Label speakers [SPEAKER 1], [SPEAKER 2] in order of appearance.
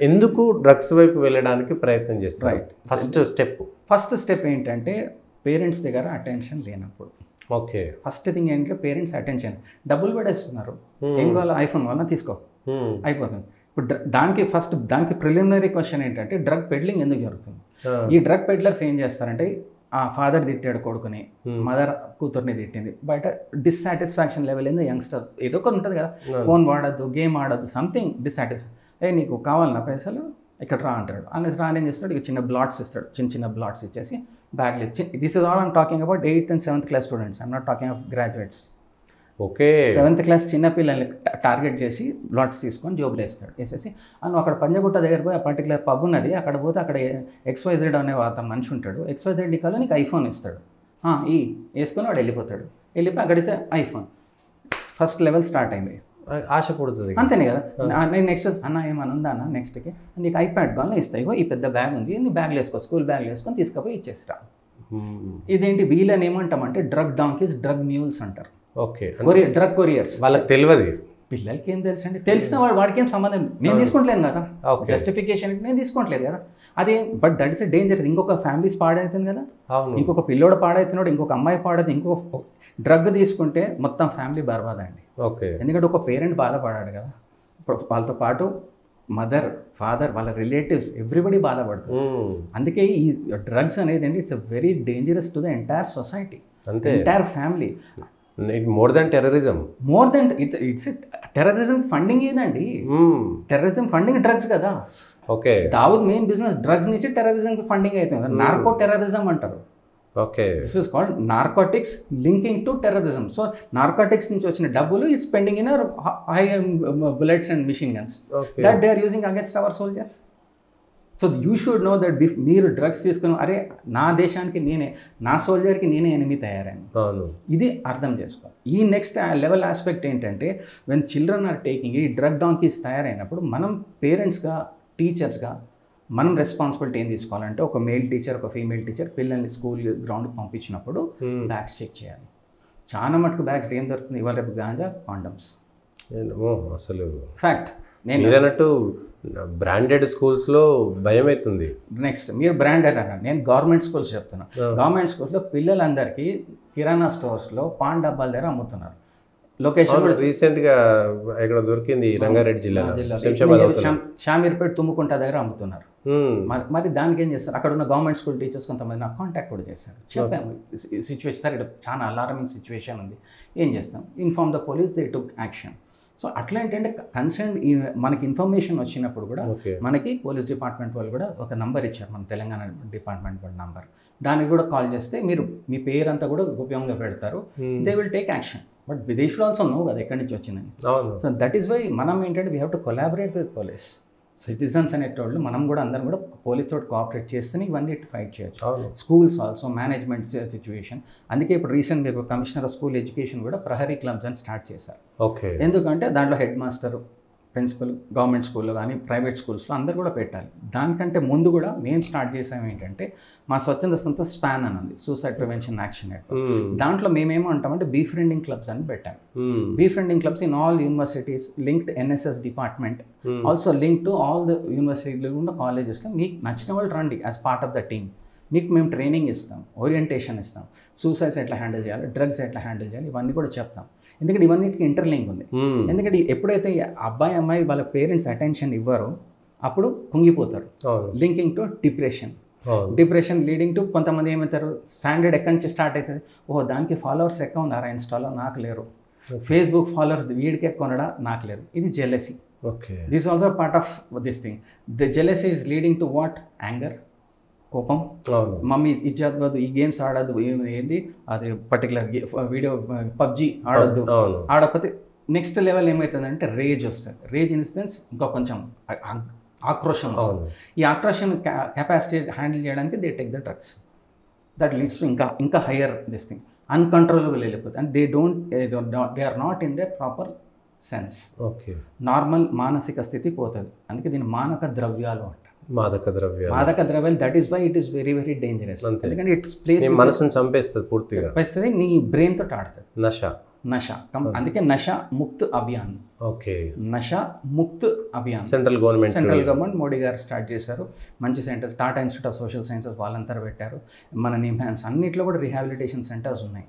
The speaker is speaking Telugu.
[SPEAKER 1] ఎందుకు డ్రగ్స్ వైపు వెళ్ళడానికి ప్రయత్నం చేస్తారు?
[SPEAKER 2] రైట్. ఫస్ట్ స్టెప్ ఏంటంటే పేరెంట్స్ దగ్గర అటెన్షన్ లేనప్పుడు.
[SPEAKER 1] ఓకే.
[SPEAKER 2] ఫస్ట్ థింగ్ ఏంటంటే పేరెంట్స్ అటెన్షన్. డబ్బులు పడేస్తున్నారు, ఏం కావాలో ఐఫోన్ వల్ల తీసుకో, అయిపోతుంది. ఇప్పుడు దానికి ప్రిలిమినరీ క్వశ్చన్ ఏంటంటే డ్రగ్ పెడ్లింగ్ ఎందుకు జరుగుతుంది? ఈ డ్రగ్ పెడ్లర్స్ ఏం చేస్తారంటే ఆ ఫాదర్ తిట్టాడు కొడుకుని, మదర్ కూతుర్ని తిట్టింది, బయట డిస్సాటిస్ఫాక్షన్ లెవెల్ ఏందో యంగ్స్టర్ ఏదో ఒకటి ఉంటుంది కదా, ఫోన్ వాడద్దు, గేమ్ ఆడద్దు, సంథింగ్ డిస్సాటిస్ఫై. నీకు కావాలన్నా పైసలు ఇక్కడ రా అంటాడు. అనేసి రాని ఏం చేస్తాడు, ఇక చిన్న బ్లాట్స్ ఇస్తాడు, చిన్న బ్లాట్స్ ఇచ్చేసి బ్యాగ్లు ఇచ్చి. This is all I'm talking about 8th and 7th class students, I'm not talking of graduates.
[SPEAKER 1] Okay.
[SPEAKER 2] 7th class చిన్న పిల్లల్ని టార్గెట్ చేసి బ్లాట్స్ తీసుకొని జోబులు వేస్తాడు. వేసేసి నువ్వు అక్కడ పంజగుట్ట దగ్గర పోయి ఆ పర్టికులర్ పబ్ ఉన్నది, అక్కడ పోతే అక్కడ XYZ అనే అతను మనిషి ఉంటాడు, XYZ కాలో నీకు ఐఫోన్ ఇస్తాడు, వేసుకొని వాడు వెళ్ళిపోతాడు. వెళ్ళిపోయి అక్కడితే ఐఫోన్ ఫస్ట్ లెవెల్ స్టార్ట్ అయింది.
[SPEAKER 1] ఆశ పుడుతుంది
[SPEAKER 2] అంతేనే కదా. నేను నెక్స్ట్ అన్న ఏమన్నా ఉందా అన్న, నెక్స్ట్కి నీకు ఐప్యాడ్ కావాలని ఇస్తాయి, ఈ పెద్ద బ్యాగ్ ఉంది, నీ బ్యాగ్లో వేసుకో, స్కూల్ బ్యాగ్లో వేసుకొని తీసుకుపోయి ఇచ్చేస్తా. ఇదేంటి వీళ్ళని ఏమంటామంటే డ్రగ్ డాంకీస్, డ్రగ్ మ్యూల్స్ అంటారు.
[SPEAKER 1] ఓకే.
[SPEAKER 2] Drug couriers.
[SPEAKER 1] వాళ్ళకి తెలియదు,
[SPEAKER 2] పిల్లలకి ఏం తెలుసు అండి, తెలిసిన వాడికి ఏం సంబంధం, నేను తీసుకోవట్లేదు కదా, జస్టిఫికేషన్కి నేను తీసుకోవట్లేదు కదా, అదే. But that is a danger. ఇంకొక ఫ్యామిలీస్ పాడవుతుంది కదా, ఇంకొక పిల్లోడు పాడవుతున్నాడు, ఇంకొక అమ్మాయి పాడవుతుంది, ఇంకొక డ్రగ్ తీసుకుంటే మొత్తం ఫ్యామిలీ బర్బాదండి.
[SPEAKER 1] ఓకే.
[SPEAKER 2] ఎందుకంటే ఒక పేరెంట్ బాధపడాడు కదా, ఇప్పుడు వాళ్ళతో పాటు మదర్, ఫాదర్, వాళ్ళ రిలేటివ్స్, ఎవ్రీబడి బాధపడుతుంది. అందుకే ఈ డ్రగ్స్ అనేది అండి it's a very dangerous to the entire society, entire family.
[SPEAKER 1] More than terrorism,
[SPEAKER 2] it's terrorism funding ఏదండి, టెర్రరిజం ఫండింగ్ డ్రగ్స్ కదా.
[SPEAKER 1] Okay.
[SPEAKER 2] Dawood main business drugs నుంచి టెర్రరిజం ఫండింగ్ అవుతుంది, నార్కో టెర్రరిజం అంటారు.
[SPEAKER 1] Okay.
[SPEAKER 2] This is called narcotics linking to terrorism. So narcotics నుంచి వచ్చిన డబ్బులు it's spending in high bullets and machine guns that they are using against our soldiers. So you should know that మీరు డ్రగ్స్ తీసుకుని అరే నా దేశానికి నేనే, నా సోల్జర్కి నేనే ఎనిమి తయారైన, ఇది అర్థం చేసుకోవాలి. ఈ నెక్స్ట్ లెవెల్ ఆస్పెక్ట్ ఏంటంటే వెన్ చిల్డ్రన్ ఆర్ టేకింగ్ ఈ డ్రగ్ డాంకీస్ తయారైనప్పుడు మనం పేరెంట్స్గా, టీచర్స్గా మనం రెస్పాన్సిబిలిటీ ఏం తీసుకోవాలంటే ఒక మేల్ టీచర్, ఒక ఫీమేల్ టీచర్ పిల్లల్ని స్కూల్ గ్రౌండ్కి పంపించినప్పుడు బ్యాగ్స్ చెక్ చేయాలి. చాలా మటుకు బ్యాగ్స్ ఏం దొరుకుతుంది ఇవాళ రేపు, గాంజా, కాండమ్స్.
[SPEAKER 1] అసలు
[SPEAKER 2] ఫ్యాక్ట్.
[SPEAKER 1] నేను అన్నట్టు బ్రాండెడ్ స్కూల్స్లో భయం అవుతుంది.
[SPEAKER 2] నెక్స్ట్ మీరు బ్రాండెడ్ అన్నారు, నేను గవర్నమెంట్ స్కూల్స్ చెప్తున్నా. గవర్నమెంట్ స్కూల్స్లో పిల్లలందరికీ కిరాణా స్టోర్స్లో పాన్ డబ్బాల దగ్గర అమ్ముతున్నారు. లొకేషన్
[SPEAKER 1] రీసెంట్గా ఇక్కడ దొరికింది రంగారెడ్డి జిల్లాలో,
[SPEAKER 2] షామీర్పేట, తుమ్ముకుంట దగ్గర అమ్ముతున్నారు. మరి దానికి ఏం చేస్తారు, అక్కడ ఉన్న గవర్నమెంట్ స్కూల్ టీచర్స్ కొంతమంది నాకు కాంటాక్ట్ కూడా చేస్తారు. చెప్పాము సిచ్యువేషన్ సార్, ఇక్కడ చాలా అలారమింగ్ సిచ్యువేషన్ ఉంది, ఏం చేస్తాం, inform the police, they took action. So అట్లా ఏంటంటే కన్సర్న్ మనకి ఇన్ఫర్మేషన్ వచ్చినప్పుడు కూడా మనకి పోలీస్ డిపార్ట్మెంట్ వాళ్ళు కూడా ఒక నంబర్ ఇచ్చారు, మన తెలంగాణ డిపార్ట్మెంట్ వాళ్ళ నంబర్. దానికి కూడా కాల్ చేస్తే మీరు మీ పేరంతా కూడా గోప్యంగా పెడతారు, they will take action. But విదేశ్లో ఆల్సో నో కదా ఎక్కడి నుంచి వచ్చిందని. సో దట్ ఈస్ వై మనం ఏంటంటే we have to collaborate with police. Citizens అనేటోళ్ళు మనం కూడా అందరం కూడా పోలీస్ తోటి కోఆపరేట్ చేస్తేనే ఇవన్నీ ఫైట్ చేయొచ్చు. Schools also management situation. అందుకే ఇప్పుడు రీసెంట్ మీకు కమిషనర్ ఆఫ్ స్కూల్ ఎడ్యుకేషన్ కూడా ప్రహరీ క్లబ్స్ అని స్టార్ట్ చేశారు.
[SPEAKER 1] ఓకే.
[SPEAKER 2] ఎందుకంటే దాంట్లో హెడ్ మాస్టర్, ప్రిన్సిపల్, గవర్నమెంట్ స్కూల్లో కానీ ప్రైవేట్ స్కూల్స్లో అందరు కూడా పెట్టాలి. దానికంటే ముందు కూడా మేము స్టార్ట్ చేసాము ఏంటంటే మా స్వచ్ఛంద సంస్థ స్పాన్ అని ఉంది, సూసైడ్ ప్రివెన్షన్ యాక్షన్ నెట్వర్క్. దాంట్లో మేమేమో అంటామంటే బీఫ్రెండింగ్ క్లబ్స్ అని పెట్టాము. Befriending clubs in all universities, linked NSS department, also link to all the యూనివర్సిటీలు ఉన్న కాలేజెస్లో మీకు నచ్చిన వాళ్ళు రండి as part of the team. మీకు మేము ట్రైనింగ్ ఇస్తాం, ఓరియంటేషన్ ఇస్తాం, సూసైడ్స్ ఎట్లా హ్యాండిల్ చేయాలి, డ్రగ్స్ ఎట్లా హ్యాండిల్ చేయాలి, ఇవన్నీ కూడా చెప్తాం. ఎందుకంటే ఇవన్నిటికి ఇంటర్లింక్ ఉంది. ఎందుకంటే ఎప్పుడైతే అబ్బాయి అమ్మాయి వాళ్ళ పేరెంట్స్ అటెన్షన్ ఇవ్వరో అప్పుడు కుంగిపోతారు. Linking to depression leading to కొంతమంది ఏమవుతారు, స్టాండర్డ్ ఎక్కడి నుంచి స్టార్ట్ అవుతుంది, ఓహో దానికి ఫాలోవర్స్ ఎక్కువ ఉందారా ఇన్స్టాలో, నాకు లేరు, ఫేస్బుక్ ఫాలోవర్స్ వీడికి ఎక్కువ ఉండడా, నాకు లేరు. ఇది jealousy. This also part of this thing. The jealousy is leading to what, anger, కోపం. మమ్మీ ఇది చదవద్దు, ఈ గేమ్స్ ఆడద్దు, ఏంటి అది పర్టికులర్ వీడియో పబ్జి ఆడొద్దు, ఆడకపోతే నెక్స్ట్ లెవెల్ ఏమవుతుందంటే రేజ్ వస్తుంది. రేజ్ ఇన్సిడెన్స్ ఇంకా కొంచెం ఆక్రోషం వస్తుంది. ఈ ఆక్రోషం కెపాసిటీ హ్యాండిల్ చేయడానికి they take the drugs. That leads to ఇంకా హయ్యర్ దిస్ థింగ్, అన్కంట్రోలబుల్ వెళ్ళిపోతుంది. And they are not in their proper sense. Normal మానసిక స్థితి పోతుంది. అందుకే దీన్ని మానక ద్రవ్యాలు అంటారు. మాదక ద్రవ్యాలు. That is why it is very very dangerous. ఎందుకంటే ఇట్స్ ప్లేస్
[SPEAKER 1] మనసుని చంపేస్తుంది, పూర్తిగా
[SPEAKER 2] చంపేస్తుంది, నీ బ్రెయిన్ తోటి ఆడుతుంది. నషా అందుకే Nasha Mukt Abhiyan.
[SPEAKER 1] Okay.
[SPEAKER 2] Nasha Mukt Abhiyan
[SPEAKER 1] central government
[SPEAKER 2] Modi గారు స్టార్ట్ చేశారు. మంచి centres, Tata Institute of Social Sciences వాళ్ళంతా పెట్టారు. మన నిమ్హాన్స్ అన్నిట్లో కూడా రిహాబిలిటేషన్ సెంటర్స్ ఉన్నాయి.